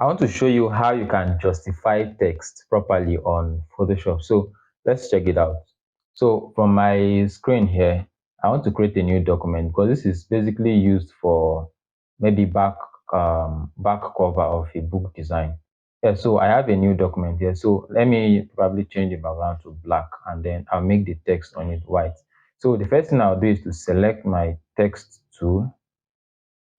I want to show you how you can justify text properly on Photoshop. So let's check it out. So from my screen here, I want to create a new document because this is basically used for maybe back cover of a book design. Yeah, so I have a new document here. So let me probably change the background to black and then I'll make the text on it white. So the first thing I'll do is to select my text tool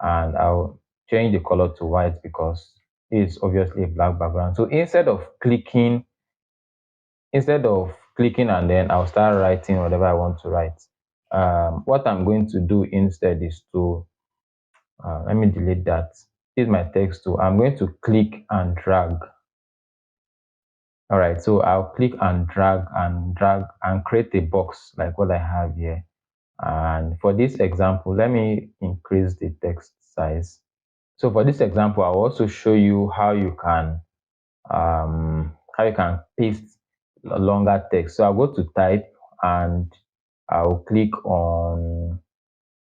and I'll change the color to white because it's obviously a black background. So instead of clicking and then I'll start writing whatever I want to write. What I'm going to do instead is to let me delete that. This is my text tool. I'm going to click and drag. All right, so I'll click and drag and create a box like what I have here. And for this example, let me increase the text size. So for this example, I'll also show you how you can paste a longer text. So I'll go to type and I'll click on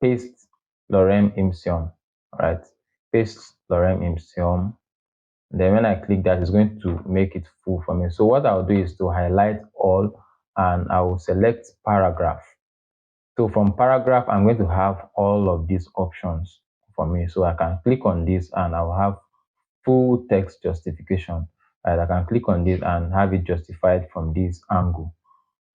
paste lorem ipsum. All right, paste lorem ipsum. Then when I click that, it's going to make it full for me. So what I'll do is to highlight all and I will select paragraph. So from paragraph, I'm going to have all of these options for me. So I can click on this and I'll have full text justification. Right? I can click on this and have it justified from this angle.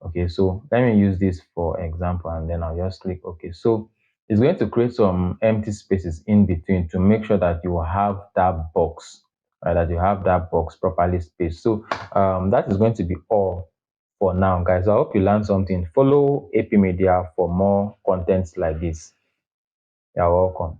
Okay, so let me use this for example and then I'll just click OK. So it's going to create some empty spaces in between to make sure that you have that box, right, that you have that box properly spaced. So that is going to be all for now, guys. I hope you learned something. Follow AP Media for more contents like this. You're welcome.